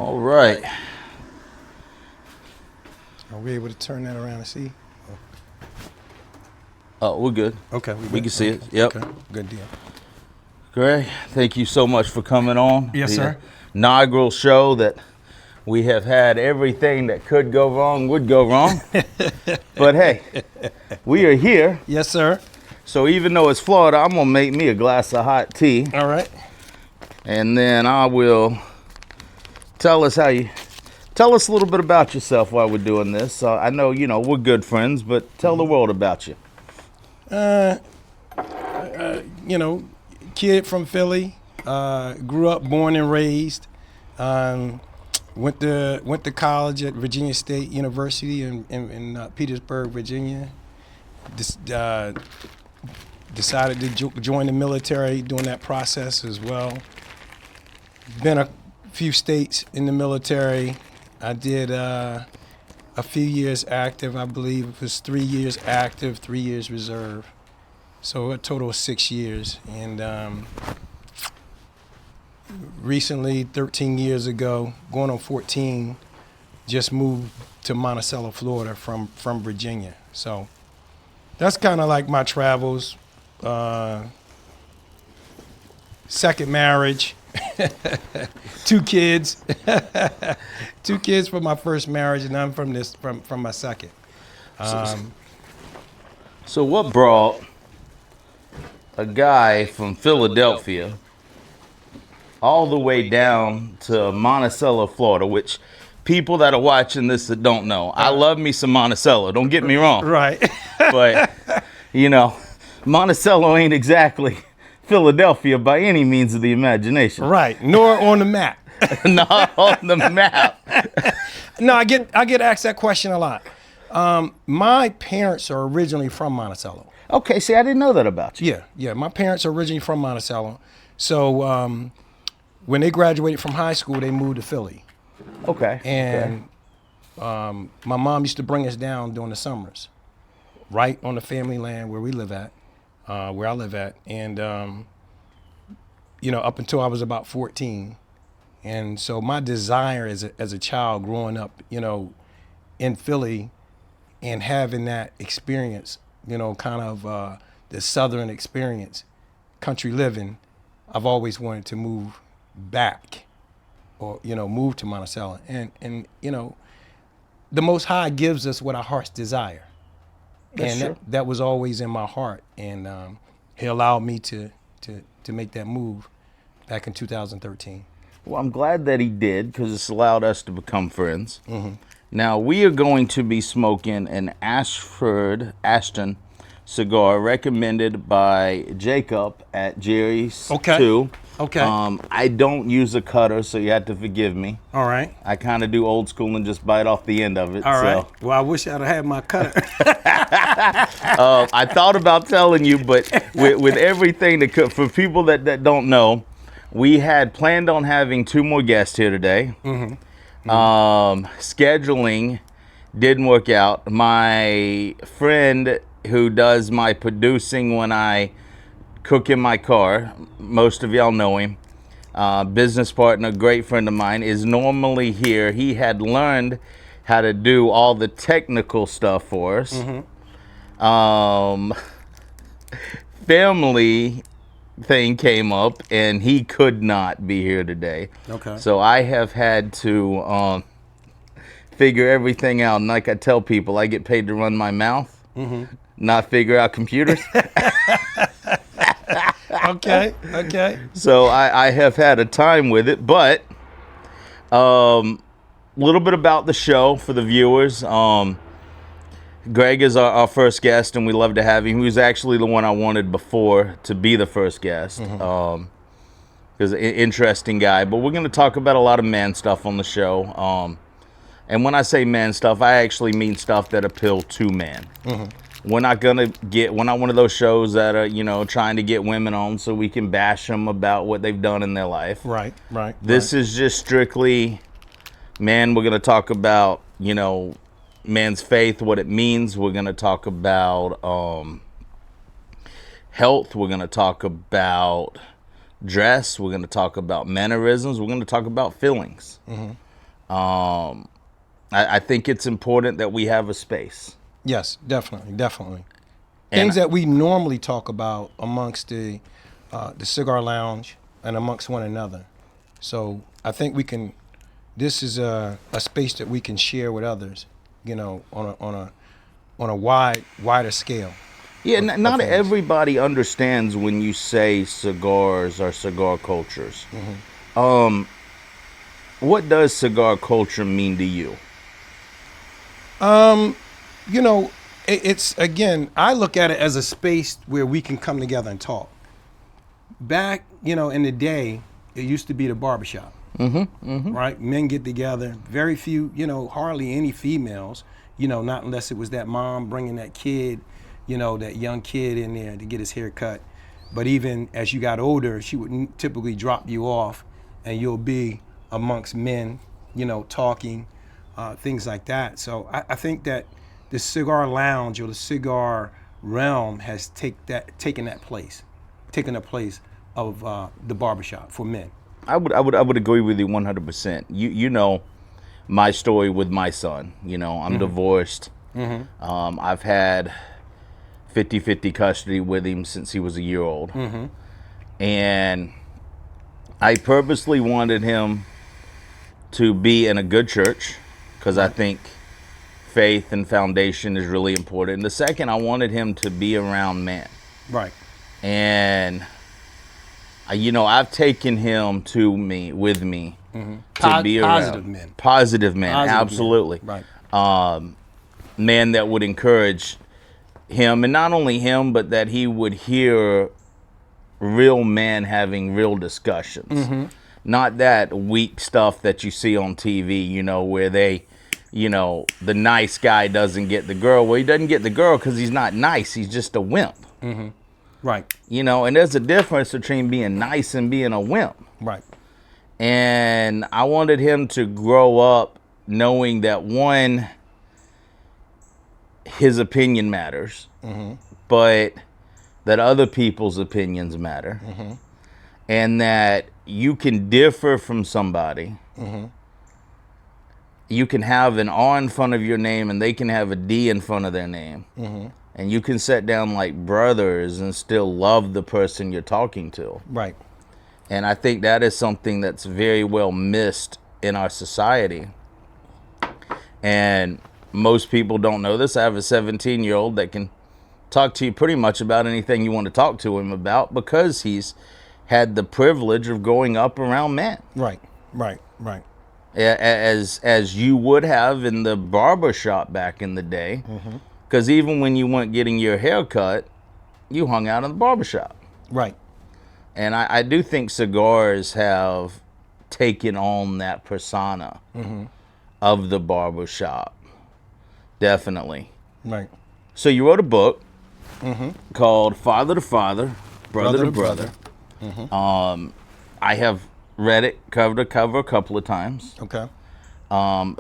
All right. Are we able to turn that around and see? Oh, we're good. Okay, We can see it. Yep. Okay, good deal. Greg, thank you so much for coming on. Yes, sir. Inaugural show that we have had everything that could go wrong would go wrong. But hey, we are here. Yes, sir. So even though it's Florida, I'm going to make me a glass of hot tea. All right. And then I will tell us a little bit about yourself while we're doing this. I know, we're good friends, but tell the world about you. Kid from Philly, grew up, born and raised, went to college at Virginia State University in Petersburg, Virginia. Decided to join the military during that process as well. Been a few states in the military. I did a few years active. I believe it was 3 years active, 3 years reserve. So a total of 6 years. And recently, 13 years ago, going on 14, just moved to Monticello, Florida from Virginia. So that's kind of like my travels. Second marriage, 2 kids, 2 kids from my first marriage, and I'm from my second. So what brought a guy from Philadelphia all the way down to Monticello, Florida, which people that are watching this that don't know, I love me some Monticello, don't get me wrong. Right. But, Monticello ain't exactly Philadelphia by any means of the imagination. Right, nor on the map. Not on the map. No, I get asked that question a lot. My parents are originally from Monticello. Okay, see, I didn't know that about you. Yeah. My parents are originally from Monticello. So when they graduated from high school, they moved to Philly. Okay. And my mom used to bring us down during the summers, right on the family land where we live at, where I live at. And, up until I was about 14. And so my desire as a child growing up, in Philly and having that experience, kind of the Southern experience, country living, I've always wanted to move back or, move to Monticello. And the Most High gives us what our hearts desire. That's and true. that was always in my heart. And he allowed me to make that move back in 2013. Well, I'm glad that he did because it's allowed us to become friends. Mm-hmm. Now, we are going to be smoking an Ashton cigar recommended by Jacob at Jerry's 2. Okay. I don't use a cutter, so you have to forgive me. All right. I kind of do old school and just bite off the end of it. All right. Well, I wish I'd have had my cutter. I thought about telling you, but with everything for people that don't know, we had planned on having 2 more guests here today. Mm-hmm. Scheduling didn't work out. My friend who does my producing when I cook in my car, most of y'all know him, business partner, great friend of mine, is normally here. He had learned how to do all the technical stuff for us. Mm-hmm. Family thing came up and he could not be here today. Okay. So I have had to figure everything out. And like I tell people, I get paid to run my mouth, not figure out computers. Okay. So I have had a time with it, but a little bit about the show for the viewers. Greg is our first guest, and we love to have him. He was actually the one I wanted before to be the first guest. He's an interesting guy. But we're going to talk about a lot of man stuff on the show. And when I say man stuff, I actually mean stuff that appeal to man. We're not one of those shows that are, trying to get women on so we can bash them about what they've done in their life. Right. This is just strictly, man, we're going to talk about, man's faith, what it means. We're going to talk about health. We're going to talk about dress. We're going to talk about mannerisms. We're going to talk about feelings. I think it's important that we have a space. Yes, definitely, definitely. And Things that we normally talk about amongst the cigar lounge and amongst one another. So I think we can. This is a space that we can share with others. You know, on a wider scale. yeah, Of, of not things. everybody understands when you say cigars or cigar cultures. What does cigar culture mean to you? You know, it's again. I look at it as a space where we can come together and talk. Back, in the day, it used to be the barbershop. Right? Men get together. Very few, hardly any females. Not unless it was that mom bringing that kid, that young kid in there to get his hair cut. But even as you got older, she would typically drop you off, and you'll be amongst men, talking, things like that. So I think that the cigar lounge or the cigar realm has taken the place of the barbershop for men. I would agree with you 100%. You know my story with my son. I'm divorced. I've had 50-50 custody with him since he was a year old. And I purposely wanted him to be in a good church because I think faith and foundation is really important. And the second, I wanted him to be around men. Right. And I've taken him with me to be around Positive men. Positive men, Positive absolutely. men. Right. Men that would encourage him, and not only him, but that he would hear real men having real discussions. Not that weak stuff that you see on TV, where they, the nice guy doesn't get the girl. Well, he doesn't get the girl because he's not nice. He's just a wimp. Right. And there's a difference between being nice and being a wimp. Right. And I wanted him to grow up knowing that, one, his opinion matters, but that other people's opinions matter, and that you can differ from somebody. You can have an R in front of your name and they can have a D in front of their name. And you can sit down like brothers and still love the person you're talking to. Right. And I think that is something that's very well missed in our society. And most people don't know this. I have a 17-year-old that can talk to you pretty much about anything you want to talk to him about because he's had the privilege of growing up around men. Right. Right. Right. As you would have in the barber shop back in the day. Because even when you weren't getting your hair cut, you hung out in the barbershop. Right. And I do think cigars have taken on that persona of the barbershop. Definitely. Right. So you wrote a book called Father to Father, Brother to Brother. I have read it cover to cover a couple of times. Okay.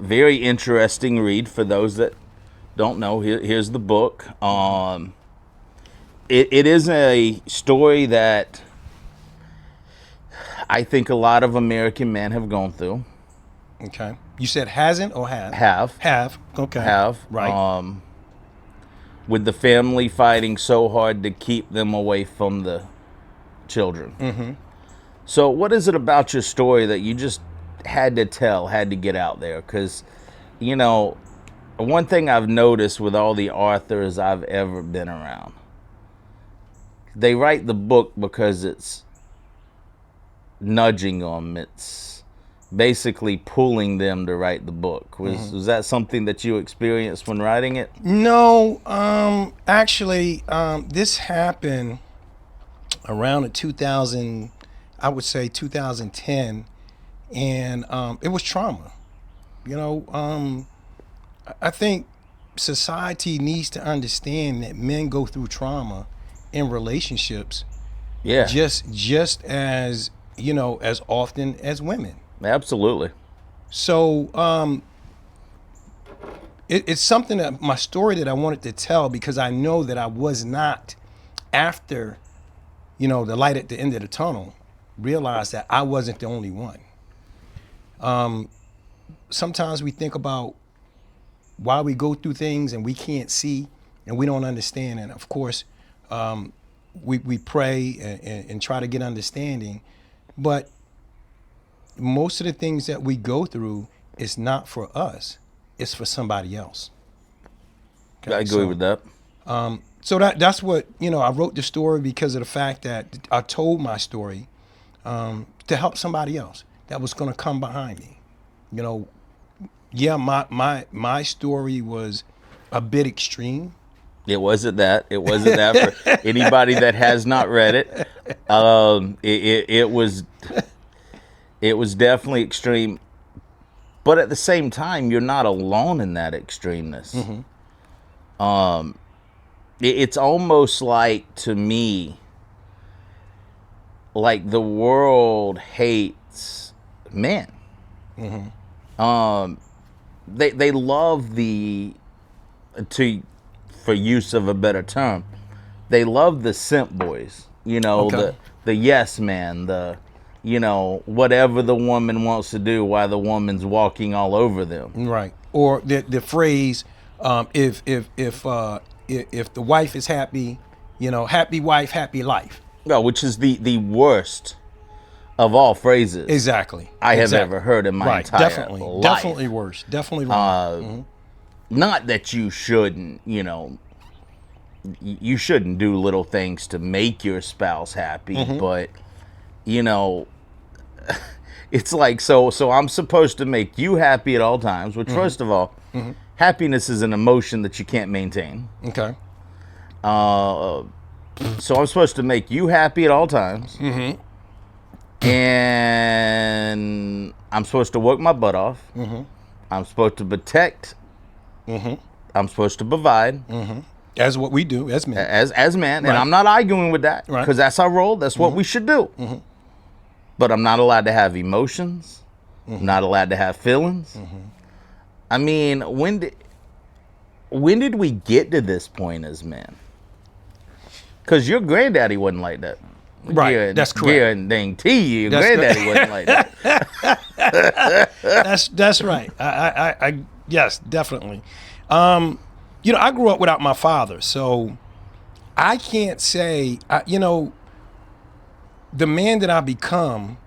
Very interesting read for those that don't know. Here's the book. It is a story that I think a lot of American men have gone through. Okay. You said hasn't or have? Have. Okay. Have. Right. With the family fighting so hard to keep them away from the children. So what is it about your story that you just had to tell, had to get out there? Because, one thing I've noticed with all the authors I've ever been around, they write the book because it's nudging them. It's basically pulling them to write the book. Was that something that you experienced when writing it? No, actually, this happened around 2000, I would say 2010, and it was trauma. I think society needs to understand that men go through trauma in relationships, Yeah, just as as often as women. absolutely. So it's something that my story that I wanted to tell because I know that I was not after the light at the end of the tunnel realized that I wasn't the only one. sometimes we think about why we go through things and we can't see and we don't understand. And of course, we pray and try to get understanding. But most of the things that we go through is not for us, it's for somebody else. Okay, I agree with that. So that's what, I wrote the story because of the fact that I told my story to help somebody else that was going to come behind me. Yeah, my story was a bit extreme. It wasn't that. It wasn't that for anybody that has not read it. It was definitely extreme, but at the same time, you're not alone in that extremeness. It's almost like, to me, like the world hates men. They love for use of a better term, they love the simp boys. Okay. The yes man, the whatever the woman wants to do while the woman's walking all over them. Right. Or the phrase, if the wife is happy, happy wife, happy life. No, which is the worst of all phrases. Exactly. I have ever heard in my entire life. Definitely worse. Definitely wrong. Not that you shouldn't, you shouldn't do little things to make your spouse happy, but it's like, so I'm supposed to make you happy at all times, which first of all, happiness is an emotion that you can't maintain. Okay. So I'm supposed to make you happy at all times. And I'm supposed to work my butt off. I'm supposed to protect. I'm supposed to provide. As what we do as men. As men. Right. And I'm not arguing with that, Right. because that's our role. That's what we should do. But I'm not allowed to have emotions. I'm not allowed to have feelings. I mean, when did we get to this point as men? Because your granddaddy wasn't like that. Right, that's correct. Guarantee you, your granddaddy wasn't like that. That's right. I yes, definitely. I grew up without my father, so I can't say, the man that I become,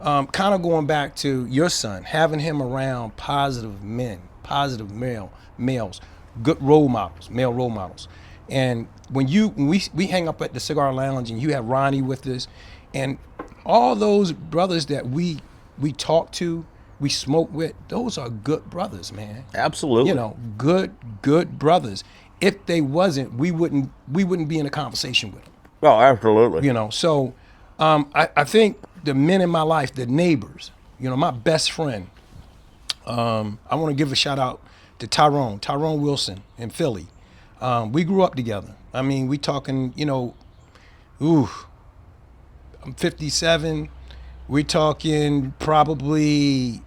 kind of going back to your son, having him around positive men, positive males, good role models, male role models. And when we hang up at the cigar lounge and you have Ronnie with us, and all those brothers that we talk to, we smoke with, those are good brothers, man. Absolutely. Good brothers. If they wasn't, we wouldn't be in a conversation with them. Oh, absolutely. So I think the men in my life, the neighbors, my best friend, I want to give a shout out to Tyrone Wilson in Philly. We grew up together. I mean, we talking, I'm 57. We're talking probably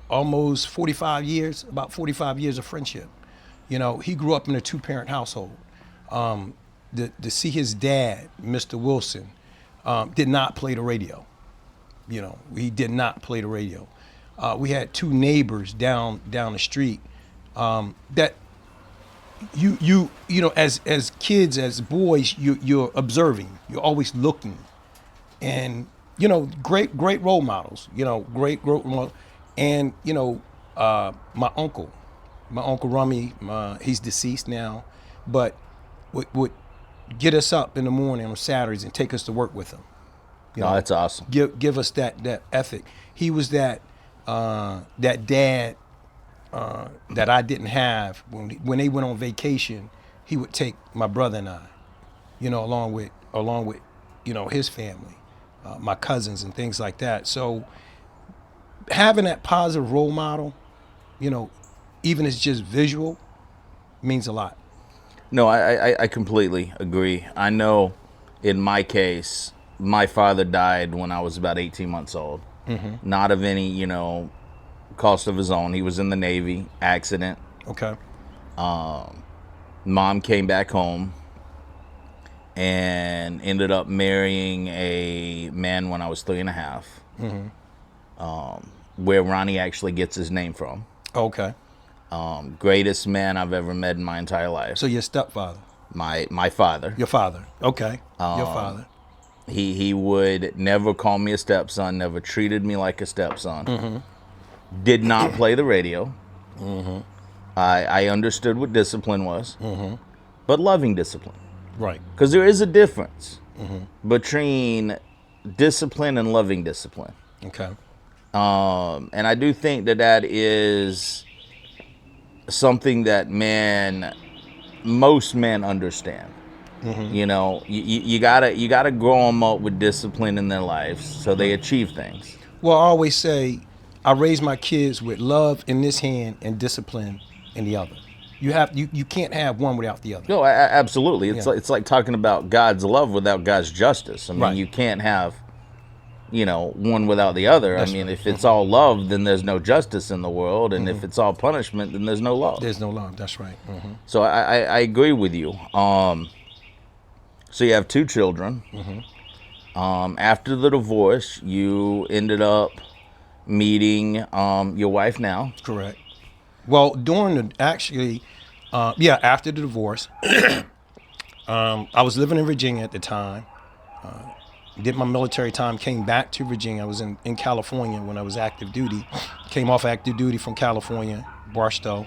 almost 45 years, about 45 years of friendship. He grew up in a two-parent household. To see his dad, Mr. Wilson, did not play the radio. He did not play the radio. We had two neighbors down the street that as kids, as boys, you're observing, you're always looking, and great role models, great role models. And my uncle Rummy, he's deceased now, but would get us up in the morning on Saturdays and take us to work with him. That's awesome. Give us that ethic. He was that dad that I didn't have. When they went on vacation, he would take my brother and I, along with his family, my cousins and things like that. So having that positive role model, even if it's just visual, means a lot. No, I completely agree. I know in my case, my father died when I was about 18 months old. Not of any, cost of his own. He was in the Navy, accident. Okay. Mom came back home and ended up marrying a man when I was 3.5. where Ronnie actually gets his name from. Okay. Greatest man I've ever met in my entire life. So your stepfather, My father. your father. Okay. Your father. He would never call me a stepson, never treated me like a stepson. Mm-hmm. Did not play the radio. Mm-hmm. I understood what discipline was, Mm-hmm. but loving discipline. Right. Because there is a difference Mm-hmm. between discipline and loving discipline. Okay. And I do think that is something that most men understand. Mm-hmm. You know, you gotta grow them up with discipline in their lives so they achieve things. Well, I always say, I raise my kids with love in this hand and discipline in the other. You can't have one without the other. No, absolutely. Yeah. It's like talking about God's love without God's justice. I mean, Right. you can't have, one without the other. That's I mean, right. if it's all love, then there's no justice in the world, and if it's all punishment, then there's no love. There's no love. That's right. Mm-hmm. So I agree with you. So you have 2 children. Mm-hmm. After the divorce, you ended up meeting your wife now. Correct. Well, after the divorce, I was living in Virginia at the time. Did my military time, came back to Virginia. I was in California when I was active duty. Came off active duty from California, Barstow,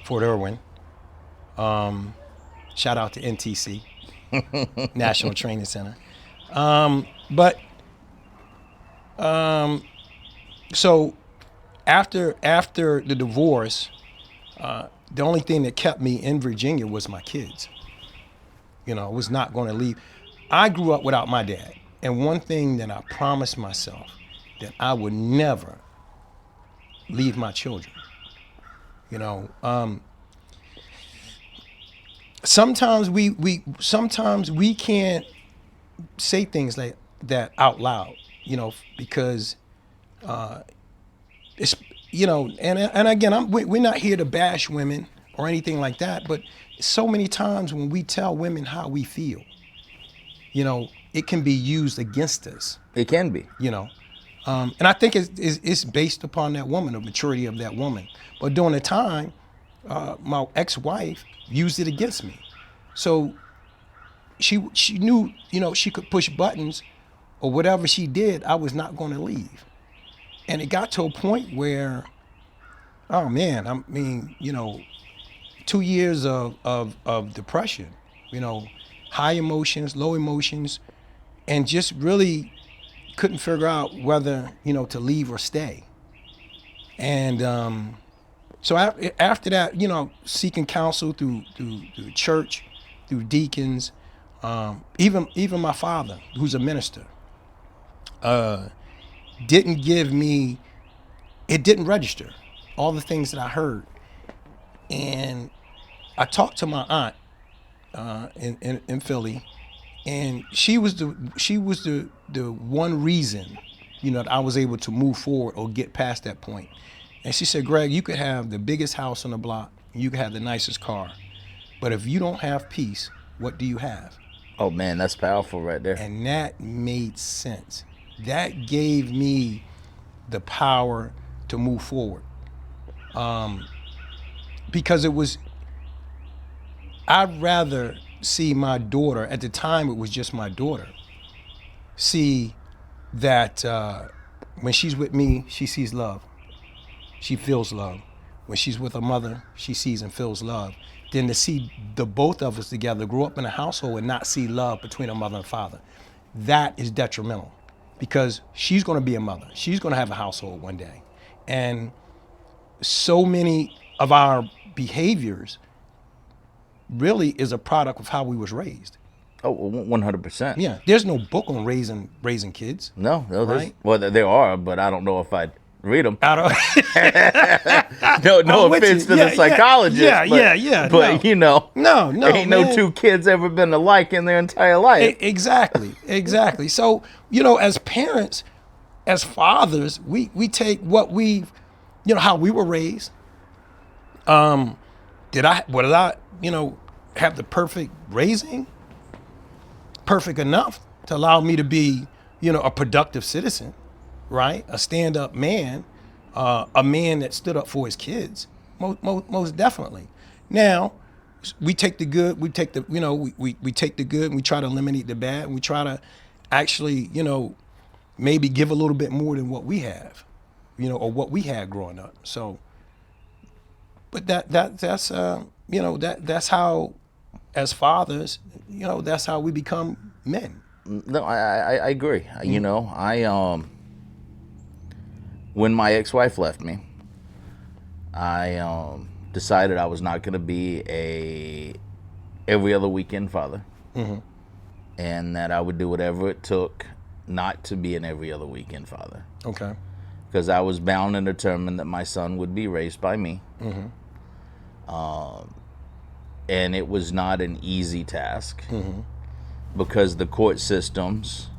Fort Irwin. Shout out to NTC, National Training Center. So after the divorce, the only thing that kept me in Virginia was my kids. I was not going to leave. I grew up without my dad. And one thing that I promised myself, that I would never leave my children. Sometimes we can't say things like that out loud, because it's, and again, we're not here to bash women or anything like that, but so many times when we tell women how we feel, it can be used against us. It can be. And I think it's based upon that woman, the maturity of that woman. But during the time, my ex-wife used it against me. So she knew, she could push buttons, or whatever she did, I was not going to leave. And it got to a point where, oh man, 2 years of depression, high emotions, low emotions, and just really couldn't figure out whether, to leave or stay. And so after that, seeking counsel through church, through deacons, even my father, who's a minister, didn't register all the things that I heard. And I talked to my aunt in Philly, and she was the one reason, that I was able to move forward or get past that point. And she said, Greg, you could have the biggest house on the block, you could have the nicest car, but if you don't have peace, what do you have? Oh man, that's powerful right there. And that made sense. That gave me the power to move forward. Because I'd rather see my daughter, at the time it was just my daughter, see that when she's with me, she sees love. She feels love. When she's with her mother, she sees and feels love. Then to see the both of us together grow up in a household and not see love between a mother and father, that is detrimental, because she's going to be a mother. She's going to have a household one day. And so many of our behaviors really is a product of how we was raised. Oh, 100%. Yeah, there's no book on raising kids. No, right? Well, there are, but I don't know if I'd read them. I don't. no offense to the psychologist. Yeah. But no, ain't no 2 kids ever been alike in their entire life. Exactly. So as parents, as fathers, we take what we've, how we were raised. Did I have the perfect raising? Perfect enough to allow me to be, a productive citizen, right? A stand-up man, a man that stood up for his kids, most definitely. Now, we take the good, we take the, we take the good and we try to eliminate the bad, and we try to actually, maybe give a little bit more than what we have, or what we had growing up. So, but that's that's how, as fathers, that's how we become men. No, I agree. When my ex-wife left me, I decided I was not going to be a every other weekend father, and that I would do whatever it took not to be an every other weekend father. Okay. Because I was bound and determined that my son would be raised by me. And it was not an easy task, because the court systems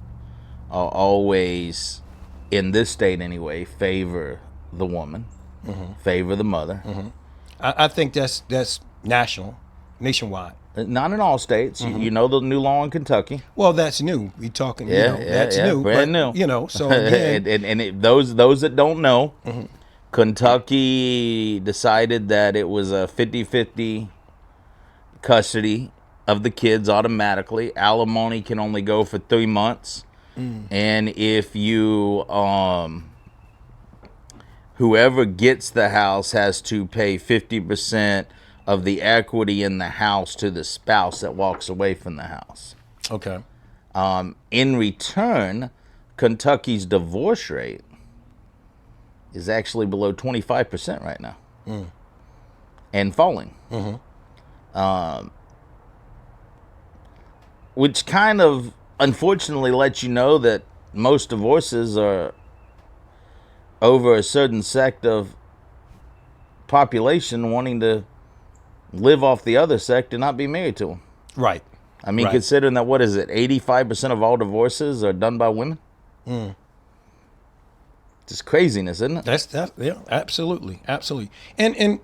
are always, in this state anyway, favor the woman, favor the mother. I think that's nationwide. Not in all states. You know the new law in Kentucky. Well, that's new. We talking, that's new, brand but, new. So again, those that don't know, Kentucky decided that it was a 50-50 custody of the kids automatically. Alimony can only go for 3 months. And if you, whoever gets the house has to pay 50% of the equity in the house to the spouse that walks away from the house. okay. In return, Kentucky's divorce rate is actually below 25% right now, and falling. Which kind of unfortunately lets you know that most divorces are over a certain sect of population wanting to live off the other sect and not be married to them. Right. I mean, Right. considering that, what is it, 85% of all divorces are done by women? Just craziness, isn't it? Yeah, absolutely. And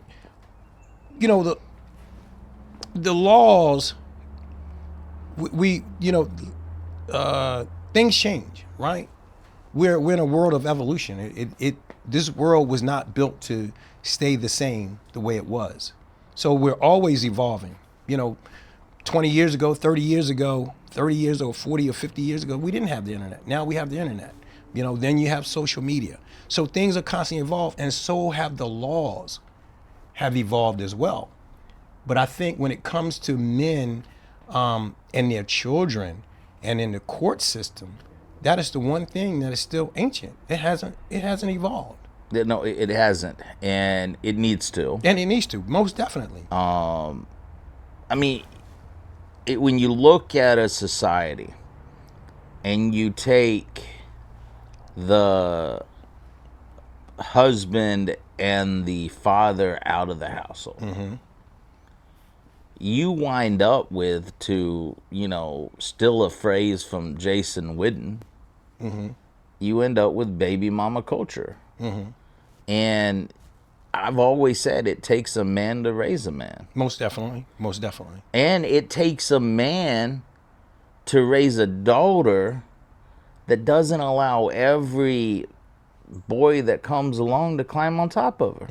the laws, things change, right? We're in a world of evolution. This world was not built to stay the same the way it was. So we're always evolving. 20 years ago, 30 years ago, 30 years or 40 or 50 years ago, we didn't have the internet. Now we have the internet. Then you have social media. So things are constantly evolved, and so have the laws have evolved as well. But I think when it comes to men and their children and in the court system, that is the one thing that is still ancient. It hasn't evolved. No, it hasn't, and it needs to. And it needs to, most definitely. I mean, when you look at a society and you take the husband and the father out of the household, you wind up with, to steal a phrase from Jason Whitten, you end up with baby mama culture. And I've always said it takes a man to raise a man. Most definitely. And it takes a man to raise a daughter that doesn't allow every boy that comes along to climb on top of her.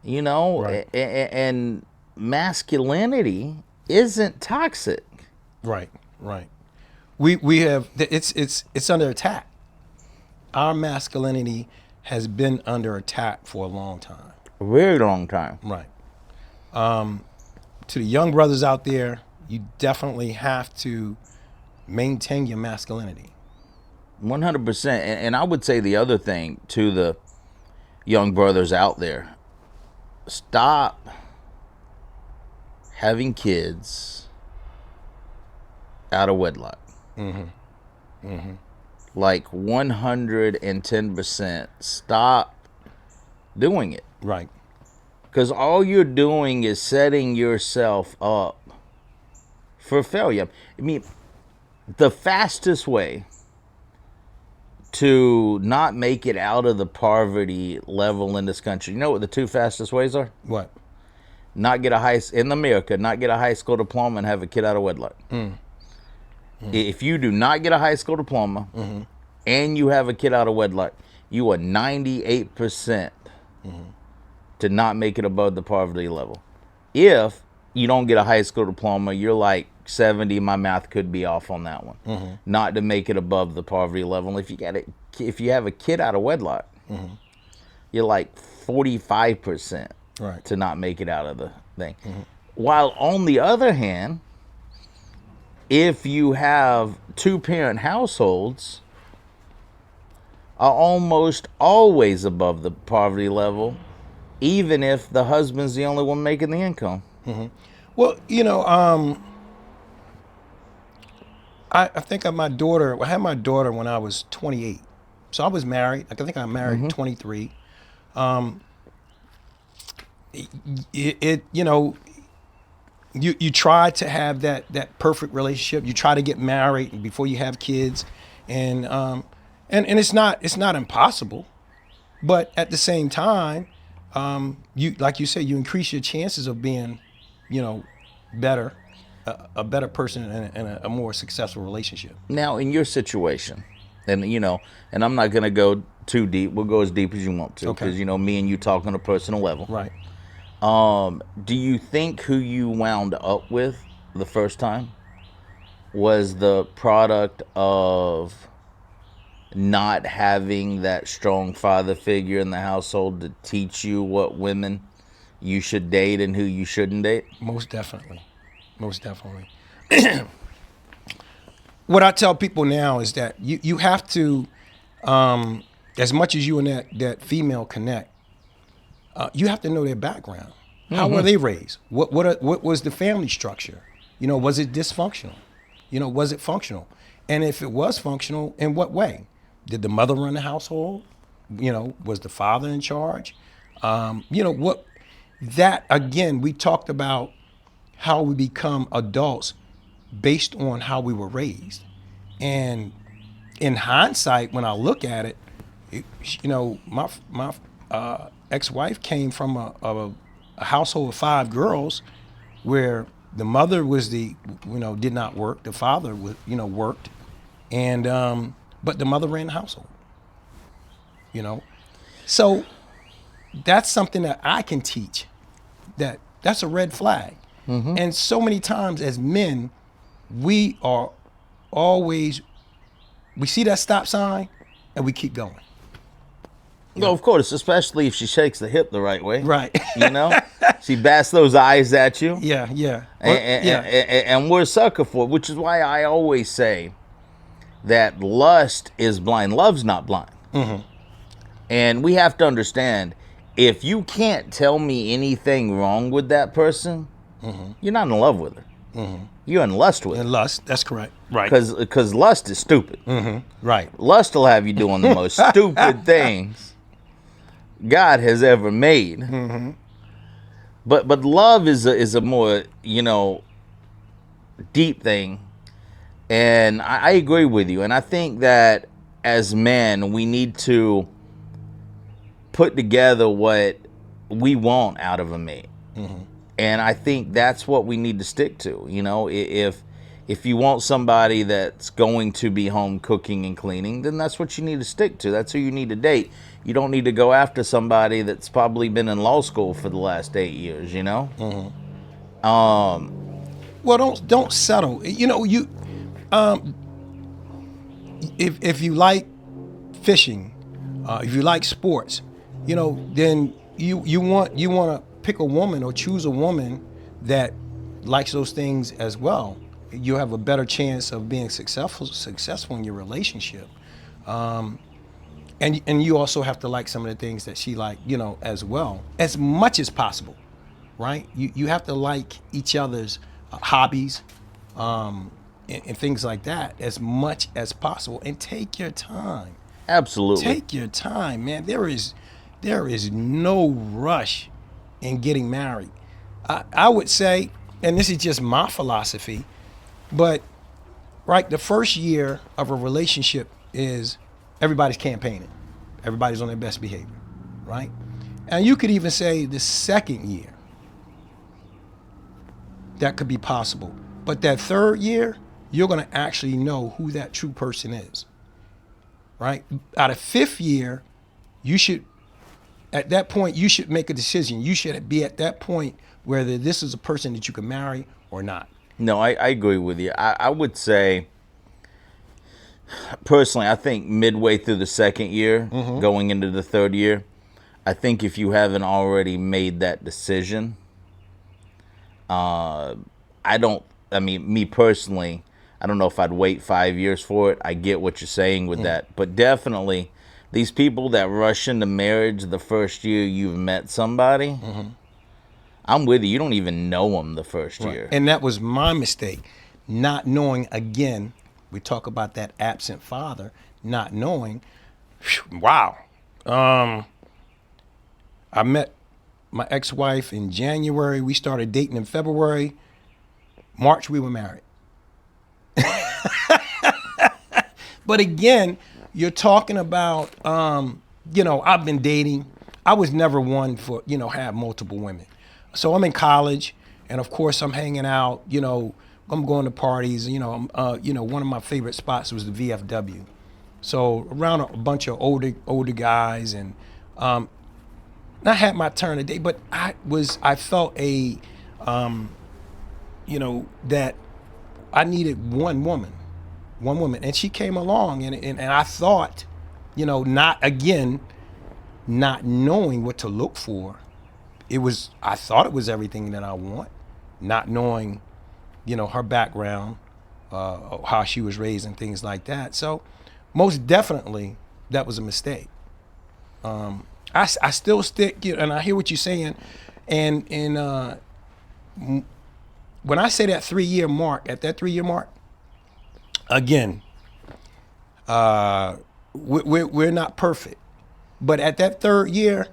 Right. And masculinity isn't toxic. Right. We have, it's under attack. Our masculinity has been under attack for a long time. A very long time. Right. To the young brothers out there, you definitely have to maintain your masculinity. 100%. And I would say the other thing to the young brothers out there, stop having kids out of wedlock. Like 110%. Stop doing it. Right. Because all you're doing is setting yourself up for failure. I mean, the fastest way to not make it out of the poverty level in this country, you know what the two fastest ways are? What? Not get a high school diploma and have a kid out of wedlock. If you do not get a high school diploma and you have a kid out of wedlock, you are 98% to not make it above the poverty level. If you don't get a high school diploma, you're like 70. My math could be off on that one. Not to make it above the poverty level. If you have a kid out of wedlock, you're like 45% Right. to not make it out of the thing. While on the other hand, if you have two-parent households, are almost always above the poverty level, even if the husband's the only one making the income. Well, I think of my daughter. I had my daughter when I was 28. So I was married. I think I married 23. You try to have that perfect relationship. You try to get married before you have kids, and it's not impossible, but at the same time, you, like you said, you increase your chances of being, better, a better person and a more successful relationship. Now, in your situation, and I'm not going to go too deep. We'll go as deep as you want to, Okay. because me and you talk on a personal level. Right. Do you think who you wound up with the first time was the product of not having that strong father figure in the household to teach you what women you should date and who you shouldn't date? Most definitely. What I tell people now is that you have to, as much as you and that female connect, you have to know their background. How were they raised? What was the family structure? Was it dysfunctional? Was it functional? And if it was functional, in what way? Did the mother run the household? Was the father in charge? That again, we talked about how we become adults based on how we were raised. And in hindsight, when I look at it, my ex-wife came from a household of 5 girls, where the mother was did not work, the father worked, and but the mother ran the household. So that's something that I can teach. That's a red flag. And so many times as men, we see that stop sign and we keep going. No, of course, especially if she shakes the hip the right way. Right. She bats those eyes at you. Yeah. And we're a sucker for it, which is why I always say that lust is blind. Love's not blind. And we have to understand, if you can't tell me anything wrong with that person, you're not in love with her. You're in lust with her. And lust, that's correct. Right. Because lust is stupid. Right. Lust will have you doing the most stupid things God has ever made. But love is a more deep thing, and I agree with you. And I think that as men, we need to put together what we want out of a mate, and I think that's what we need to stick to. If you want somebody that's going to be home cooking and cleaning, then that's what you need to stick to. That's who you need to date. You don't need to go after somebody that's probably been in law school for the last 8 years, Well, don't settle. If you like fishing, if you like sports, then you want to pick a woman or choose a woman that likes those things as well. You have a better chance of being successful in your relationship. And you also have to like some of the things that she like, as well, as much as possible, right? You have to like each other's hobbies, and things like that as much as possible, and take your time. Absolutely. Take your time, man. There is no rush in getting married. I would say, and this is just my philosophy, but right, the first year of a relationship is everybody's campaigning. Everybody's on their best behavior, right? And you could even say the second year, that could be possible. But that third year, you're going to actually know who that true person is, right? Out of fifth year, you should, at that point, you should make a decision. You should be at that point whether this is a person that you can marry or not. No, I agree with you. I would say, personally, I think midway through the second year, going into the third year, I think if you haven't already made that decision, I mean, me personally, I don't know if I'd wait 5 years for it. I get what you're saying with that. But definitely, these people that rush into marriage the first year you've met somebody, I'm with you. You don't even know them the first year. And that was my mistake. Not knowing, again, we talk about that absent father, not knowing. Wow. I met my ex-wife in January. We started dating in February. March, we were married. But again, you're talking about, I've been dating. I was never one for, have multiple women. So I'm in college, and of course I'm hanging out, I'm going to parties, one of my favorite spots was the VFW. So around a bunch of older guys, and I had my turn of date, but I felt that I needed one woman, and she came along, and I thought, not knowing what to look for, I thought it was everything that I want, not knowing, her background, how she was raised and things like that. So most definitely that was a mistake. I still stick, and I hear what you're saying, and when I say that 3 year mark, at that 3 year mark, again, we're not perfect, but at that third year,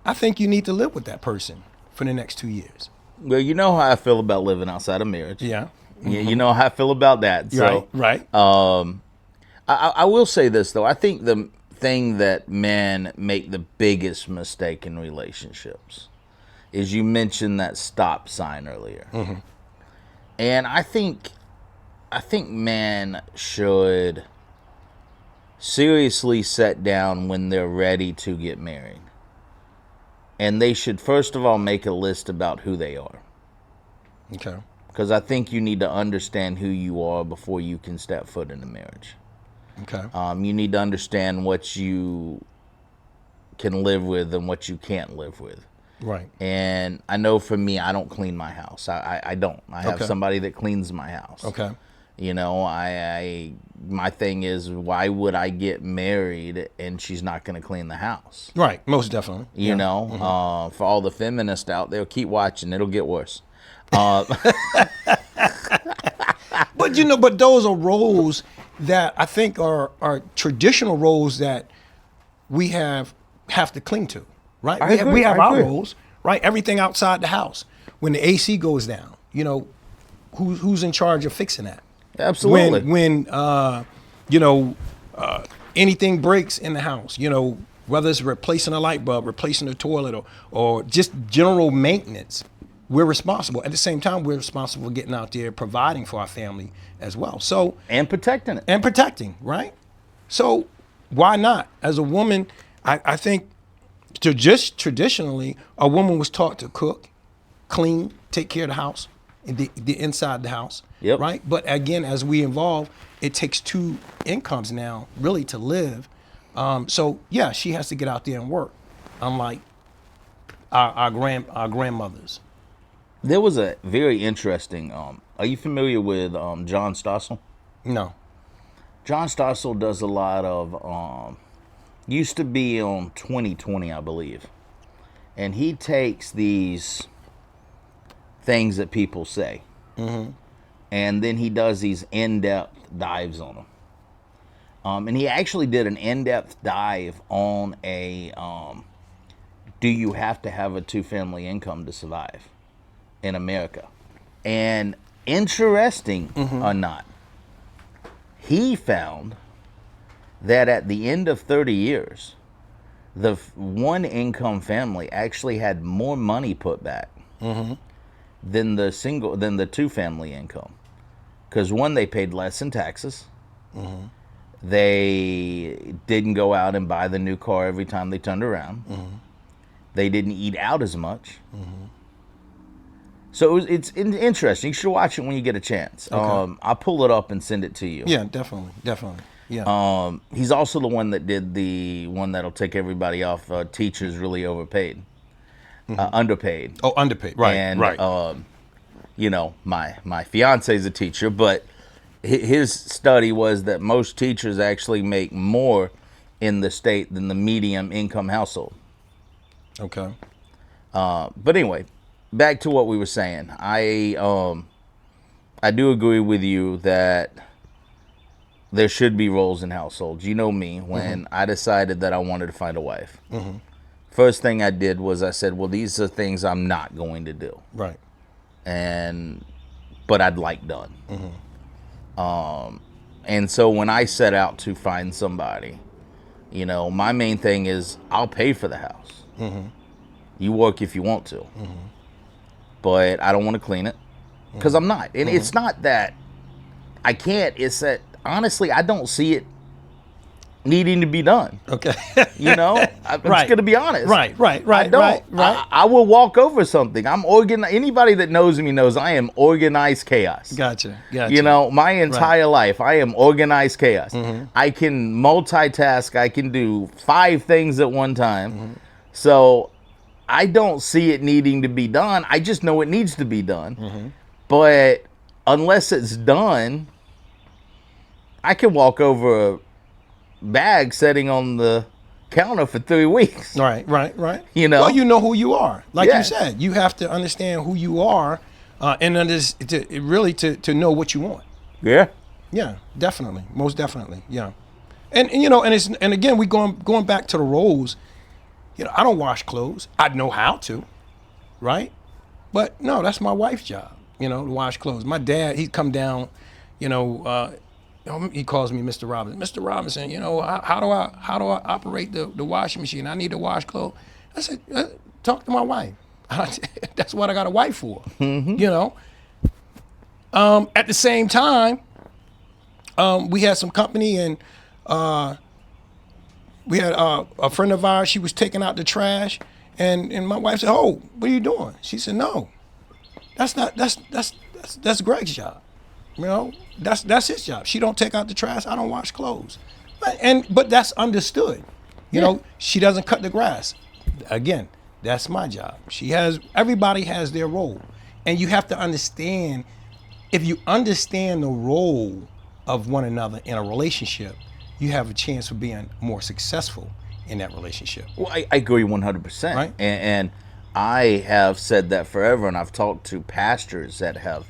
I think you need to live with that person for the next 2 years. Well, you know how I feel about living outside of marriage. Yeah. You know how I feel about that. So, right. I will say this, though. I think the thing that men make the biggest mistake in relationships is, you mentioned that stop sign earlier. And I think men should seriously sit down when they're ready to get married. And they should, first of all, make a list about who they are. Okay. Because I think you need to understand who you are before you can step foot into marriage. Okay. You need to understand what you can live with and what you can't live with. Right. And I know for me, I don't clean my house. I don't. I have Okay. somebody that cleans my house. Okay. My thing is, why would I get married and she's not going to clean the house? Right. Most definitely. For all the feminists out there, keep watching. It'll get worse. But those are roles that I think are traditional roles that we have to cling to, right? We have our roles, right? Everything outside the house. When the AC goes down, who's in charge of fixing that? Absolutely. When anything breaks in the house, whether it's replacing a light bulb, replacing a toilet, or just general maintenance, we're responsible. At the same time, we're responsible for getting out there, providing for our family as well. So and protecting it. And protecting, right? So why not? As a woman, I think traditionally, a woman was taught to cook, clean, take care of the house, the inside the house, Yep. right? But again, as we evolve, it takes two incomes now really to live. So yeah, she has to get out there and work, unlike our grandmothers. There was a very interesting. Are you familiar with John Stossel? No. John Stossel does a lot of. Used to be on 2020, I believe, and he takes these things that people say, and then he does these in-depth dives on them. And he actually did an in-depth dive on do you have to have a two-family income to survive in America? And interesting or not, he found that at the end of 30 years, the one income family actually had more money put back than the two family income. Because one, they paid less in taxes. They didn't go out and buy the new car every time they turned around. They didn't eat out as much. So it's interesting. You should watch it when you get a chance. Okay. I'll pull it up and send it to you. Yeah, definitely. Yeah. He's also the one that did the one that'll take everybody off. Teachers really overpaid, underpaid. Oh, underpaid. Right. And right. you know, my fiance is a teacher, but his study was that most teachers actually make more in the state than the medium income household. Okay. But anyway, back to what we were saying. I do agree with you that there should be roles in households. You know me, when I decided that I wanted to find a wife, first thing I did was I said, well, these are things I'm not going to do. Right. But I'd like done. And so when I set out to find somebody, you know, my main thing is I'll pay for the house. You work if you want to. But I don't want to clean it because I'm not. And it's not that I can't. It's that, honestly, I don't see it needing to be done. Okay. You know, I'm just going to be honest. Right. I don't. I will walk over something. I'm organized. Anybody that knows me knows I am organized chaos. Gotcha. You know, my entire life, I am organized chaos. I can multitask. I can do 5 things at one time. So I don't see it needing to be done. I just know it needs to be done. But unless it's done, I can walk over a bag sitting on the counter for 3 weeks. Right. You know? Well, you know who you are. Like Yeah. you said, you have to understand who you are and to know what you want. Yeah. Yeah, definitely. Most definitely. Yeah. And you know, and again, we going back to the roles. You know, I don't wash clothes. I know how to, right? But no, that's my wife's job, you know, to wash clothes. My dad, he'd come down, you know, he calls me Mr. Robinson. Mr. Robinson, you know, how do I operate the washing machine? I need to wash clothes. I said, talk to my wife. That's what I got a wife for, you know. At the same time, we had some company and we had a friend of ours. She was taking out the trash, and my wife said, "Oh, what are you doing?" She said, "No, that's Greg's job. You know, that's his job. She don't take out the trash. I don't wash clothes." But that's understood. You know, she doesn't cut the grass. Again, that's my job. Everybody has their role, and you have to understand. If you understand the role of one another in a relationship, you have a chance of being more successful in that relationship. Well, I agree 100%. Right. And I have said that forever, and I've talked to pastors that have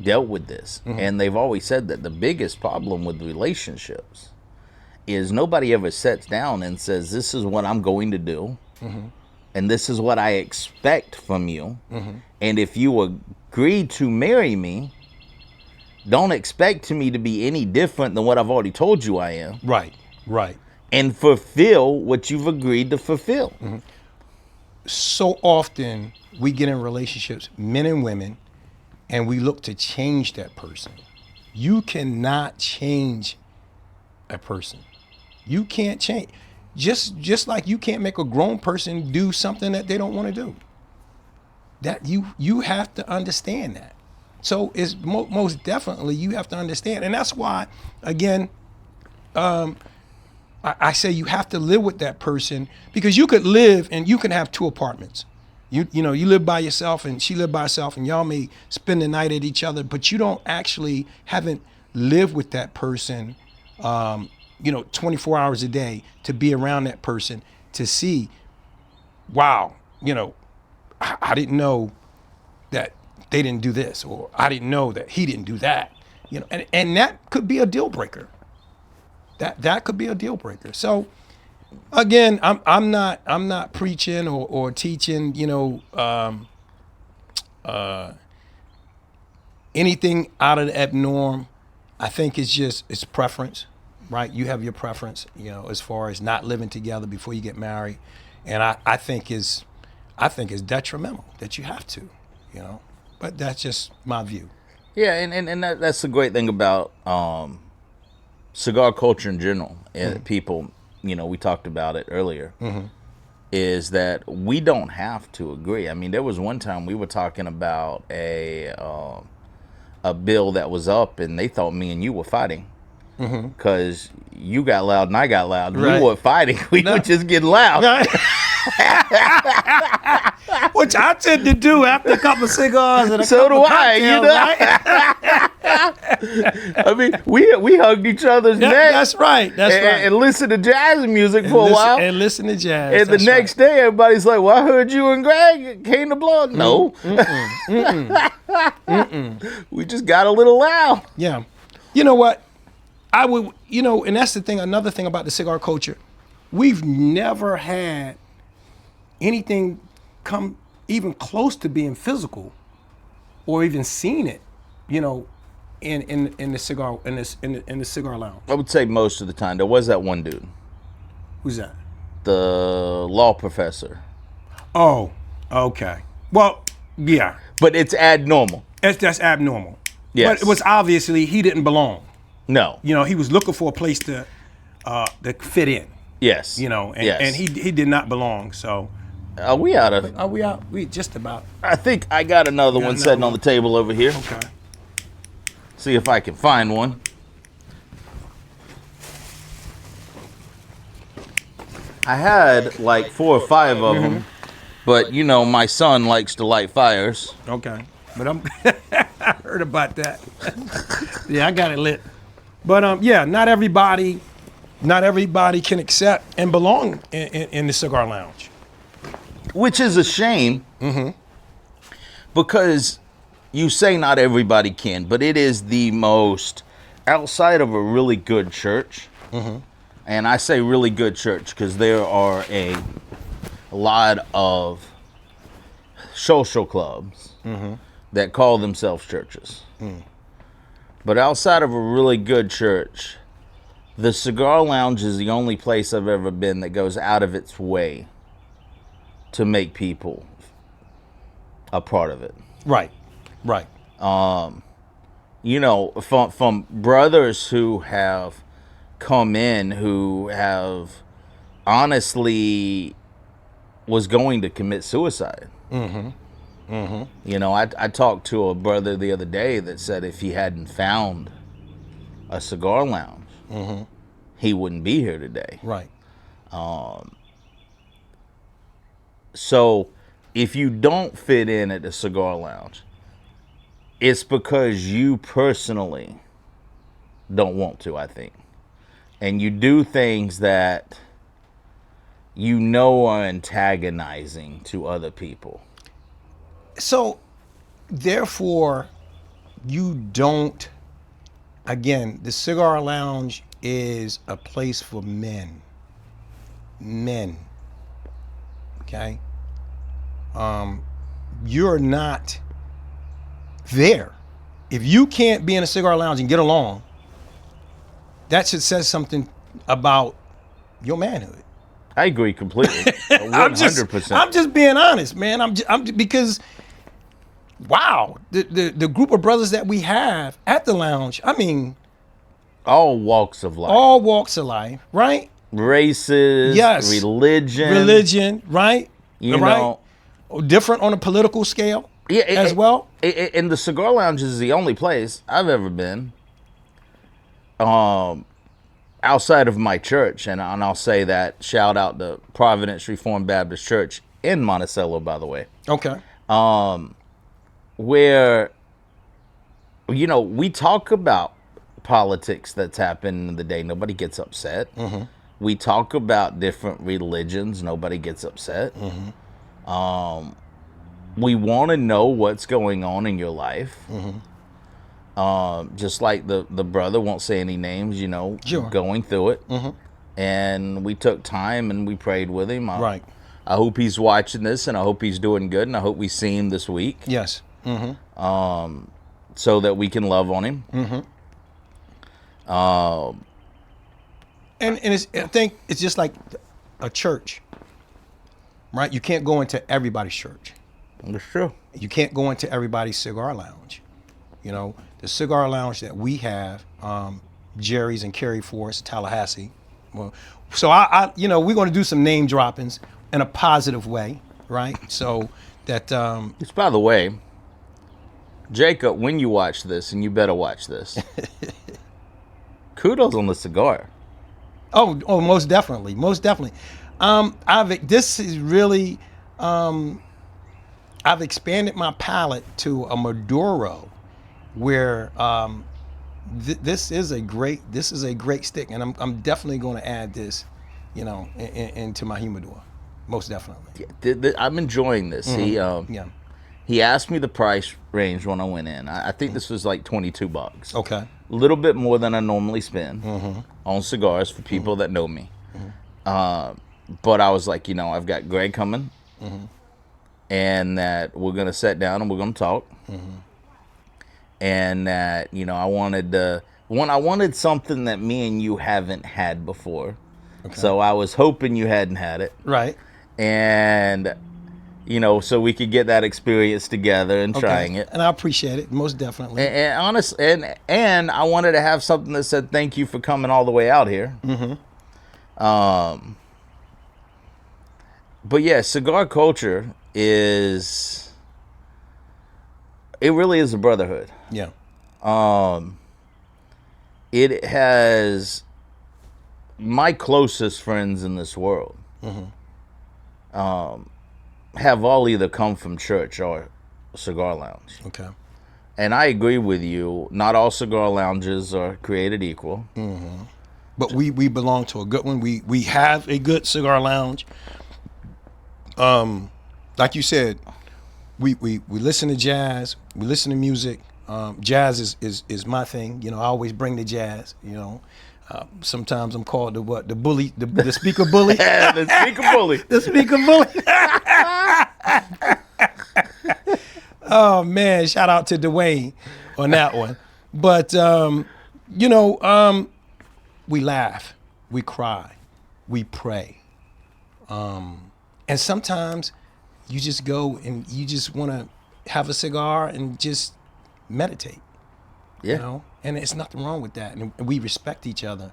dealt with this, and they've always said that the biggest problem with relationships is nobody ever sits down and says, this is what I'm going to do, and this is what I expect from you, and if you agree to marry me, don't expect me to be any different than what I've already told you I am. Right. And fulfill what you've agreed to fulfill. So often we get in relationships, men and women, and we look to change that person. You cannot change a person. You can't change. Just like you can't make a grown person do something that they don't want to do. That you have to understand that. So it's most definitely you have to understand, and that's why, again, I say you have to live with that person, because you could live and you can have 2 apartments. You know, you live by yourself and she live by herself, and y'all may spend the night at each other, but you haven't lived with that person, 24 hours a day, to be around that person, to see, wow, you know, I didn't know that they didn't do this, or I didn't know that he didn't do that, you know, and that could be a deal breaker. That could be a deal breaker. So again, I'm not preaching or teaching, you know, anything out of the abnorm. I think it's preference, right? You have your preference, you know, as far as not living together before you get married, and I think it's detrimental that you have to, you know. But that's just my view. Yeah, and that's the great thing about cigar culture in general, and people, we talked about it earlier, is that we don't have to agree. I mean, there was one time we were talking about a bill that was up, and they thought me and you were fighting because you got loud and I got loud. Right. We weren't fighting. We were just getting loud. Right. Which I tend to do after a couple of cigars and a So couple do of I, cocktails, right? I mean, we hugged each other's neck. That's right. That's and, right. and listened to jazz music for a while. And listen to jazz. And the That's next day, everybody's like, "Well, I heard you and Greg came to blood." No, we just got a little loud. Yeah. You know what? I would, and that's the thing, another thing about the cigar culture. We've never had anything come even close to being physical or even seen it, in the cigar in the cigar lounge. I would say most of the time. There was that one dude, Who's that? the law professor, Oh, okay. Well, yeah. but it's abnormal. That's abnormal. Yes. But it was obviously he didn't belong. No. He was looking for a place to fit in. Yes. And he did not belong. So Are we out of? are we out? We just about. I think I got another one another sitting on one. the table over here. Okay. See if I can find one. I had like 4 or 5 of them, but my son likes to light fires. Okay. But I heard about that. Yeah, I got it lit. But yeah, not everybody can accept and belong in the cigar lounge. Which is a shame, because you say not everybody can, but it is the most, outside of a really good church, and I say really good church because there are a lot of social clubs that call themselves churches. But outside of a really good church, the cigar lounge is the only place I've ever been that goes out of its way to make people a part of it. Right. Right. From brothers who have come in who have honestly was going to commit suicide. I talked to a brother the other day that said if he hadn't found a cigar lounge, he wouldn't be here today. Right. So if you don't fit in at the cigar lounge, it's because you personally don't want to, I think. And you do things that are antagonizing to other people. So, therefore, you don't. Again, the cigar lounge is a place for men. Men. Okay? You're not there. If you can't be in a cigar lounge and get along, that should say something about your manhood. I agree completely. 100%. I'm just being honest, man. Because, wow, the group of brothers that we have at the lounge, I mean, all walks of life. all walks of life, right? Races, Yes. religion, right? Different on a political scale as well. And the cigar lounge is the only place I've ever been outside of my church, and I'll say that, shout out to Providence Reformed Baptist Church in Monticello, by the way. Okay. Where, we talk about politics that's happened in the day. Nobody gets upset. We talk about different religions. Nobody gets upset. We want to know what's going on in your life. Just like the brother, won't say any names, Sure. going through it. And we took time and we prayed with him. Right. I hope he's watching this, and I hope he's doing good, and I hope we see him this week. Yes. So that we can love on him. And I think it's just like a church, right? You can't go into everybody's church. That's true. You can't go into everybody's cigar lounge. The cigar lounge that we have Jerry's and Kerry Forest, Tallahassee. Well, so I you know, we're going to do some name droppings in a positive way, right? So that Just by the way, Jacob, when you watch this, and you better watch this, kudos on the cigar. oh, most definitely, most definitely. This is really, I've expanded my palate to a Maduro, where this is a great stick, and I'm definitely going to add this, you know, into my humidor, most definitely. I'm enjoying this. Yeah. He asked me the price range when I went in. I think this was like $22. Okay. A little bit more than I normally spend on cigars for people that know me. But I was like, you know, I've got Greg coming, and that we're gonna sit down and we're gonna talk, and that, you know, I wanted something that me and you haven't had before. Okay. So I was hoping you hadn't had it, Right. and you know, so we could get that experience together and trying it. And I appreciate it, most definitely. And honest, and I wanted to have something that said thank you for coming all the way out here. But yeah, cigar culture it really is a brotherhood. Yeah. It has my closest friends in this world. Have all either come from church or cigar lounge. Okay. And I agree with you. Not all cigar lounges are created equal. But we belong to a good one. We have a good cigar lounge. Like you said, we listen to jazz. We listen to music. Jazz is my thing. You know, I always bring the jazz. You know, sometimes I'm called the what? The bully, the speaker bully. The speaker bully. The speaker bully. Oh man, shout out to Dwayne on that one. But you know, we laugh, we cry, we pray, and sometimes you just go and you just want to have a cigar and just meditate. Yeah. You know, and it's nothing wrong with that, and we respect each other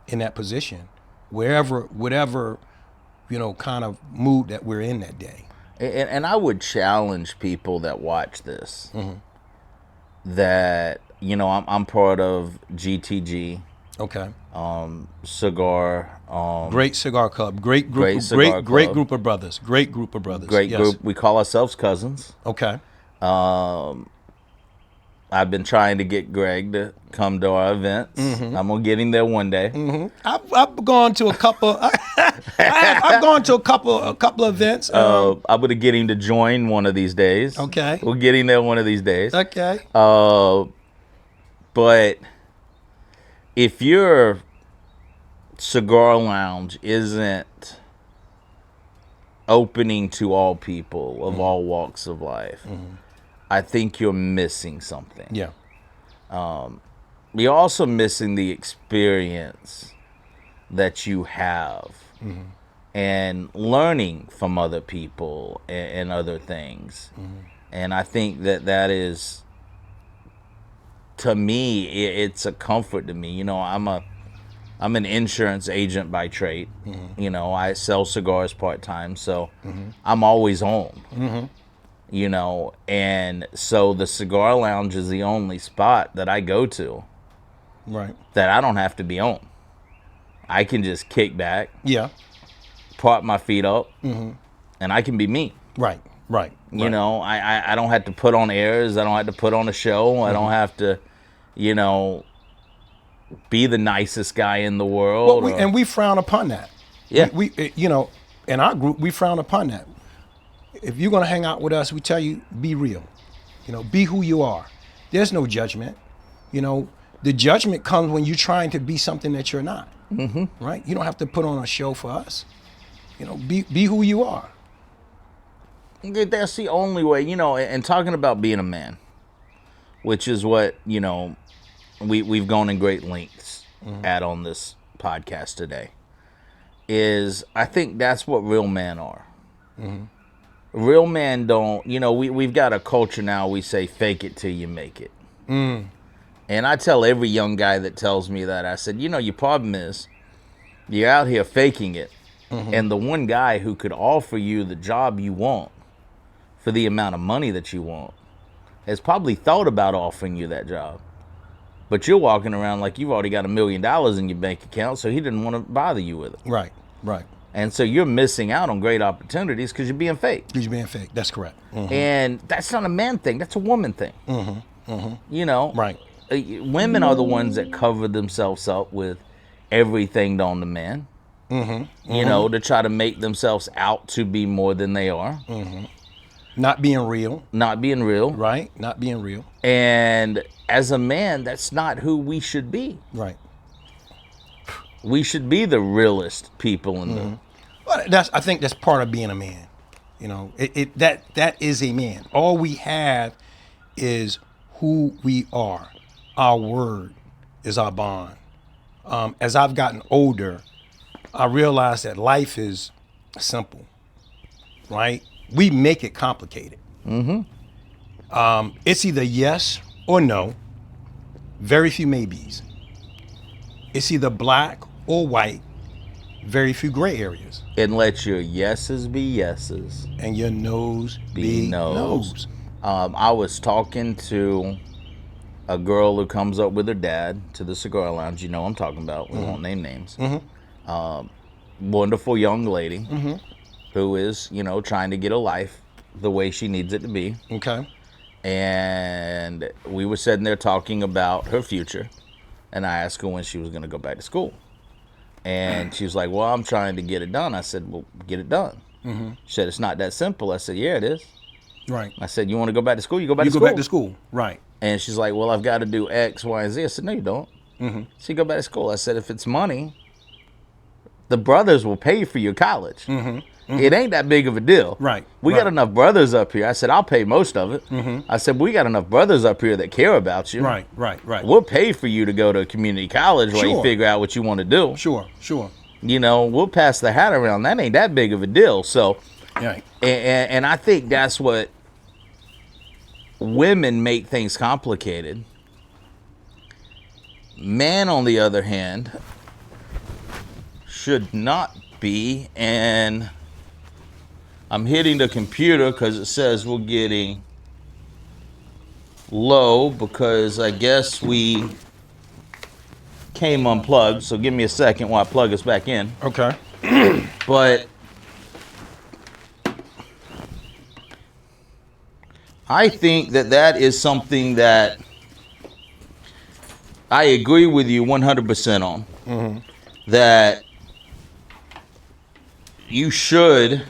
in that position, whatever you know, kind of mood that we're in that day. And I would challenge people that watch this that, you know, I'm part of GTG. Okay. Cigar. Great cigar club. Great group. Great group of brothers. Great group of brothers. Great group. We call ourselves cousins. Okay. I've been trying to get Greg to come to our events. I'm gonna get him there one day. I've gone to a couple. I've gone to a couple of events. I'm gonna get him to join one of these days. Okay. We'll get him there one of these days. Okay. But if your cigar lounge isn't opening to all people of all walks of life, I think you're missing something. Yeah. You're also missing the experience that you have and learning from other people and other things. And I think that is, to me, it's a comfort to me. You know, I'm an insurance agent by trade. You know, I sell cigars part-time, so I'm always home. You know, and so the cigar lounge is the only spot that I go to, right, that I don't have to be on. I can just kick back, prop my feet up, and I can be me. Right. You know, I don't have to put on airs. I don't have to put on a show. I don't have to, you know, be the nicest guy in the world. Well, and we frown upon that. Yeah. We you know, in our group, we frown upon that. If you're going to hang out with us, we tell you, be real. You know, be who you are. There's no judgment. You know, the judgment comes when you're trying to be something that you're not. Right? You don't have to put on a show for us. You know, be who you are. That's the only way, you know, and talking about being a man, which is what, you know, we've gone in great lengths at on this podcast today, is I think that's what real men are. Real men don't, you know, we've got a culture now, we say fake it till you make it. And I tell every young guy that tells me that, I said, your problem is you're out here faking it. And the one guy who could offer you the job you want for the amount of money that you want has probably thought about offering you that job. But you're walking around like you've already got $1 million in your bank account, so he didn't want to bother you with it. Right, right. And so you're missing out on great opportunities because you're being fake. Because you're being fake. That's correct. And that's not a man thing. That's a woman thing. Right. Women are the ones that cover themselves up with everything on the man. To try to make themselves out to be more than they are. Not being real. Not being real. Right. Not being real. And as a man, that's not who we should be. Right. We should be the realest people in the. Well, I think that's part of being a man. That is a man. All we have is who we are. Our word is our bond. As I've gotten older, I realize that life is simple, right? We make it complicated. It's either yes or no. Very few maybes. It's either black or white. Very few gray areas. And let your yeses be yeses. And your no's be no's. I was talking to a girl who comes up with her dad to the cigar lounge. You know what I'm talking about. We won't name names. Wonderful young lady who is, trying to get a life the way she needs it to be. Okay. And we were sitting there talking about her future. And I asked her when she was going to go back to school. And she was like, well, I'm trying to get it done. I said, well, get it done. She said, it's not that simple. I said, yeah, it is. Right. I said, you want to go back to school? You go back to school. You go back to school. Right. And she's like, well, I've got to do X, Y, and Z. I said, no, you don't. So you go back to school. I said, if it's money, the brothers will pay for your college. It ain't that big of a deal. Right. We got enough brothers up here. I said, I'll pay most of it. I said, we got enough brothers up here that care about you. Right. We'll pay for you to go to community college while you figure out what you want to do. Sure. We'll pass the hat around. That ain't that big of a deal. So, Right. And I think that's what women make things complicated. Man, on the other hand, should not be. And I'm hitting the computer because it says we're getting low because I guess we came unplugged. So give me a second while I plug us back in. Okay. But I think that is something that I agree with you 100% on. That you should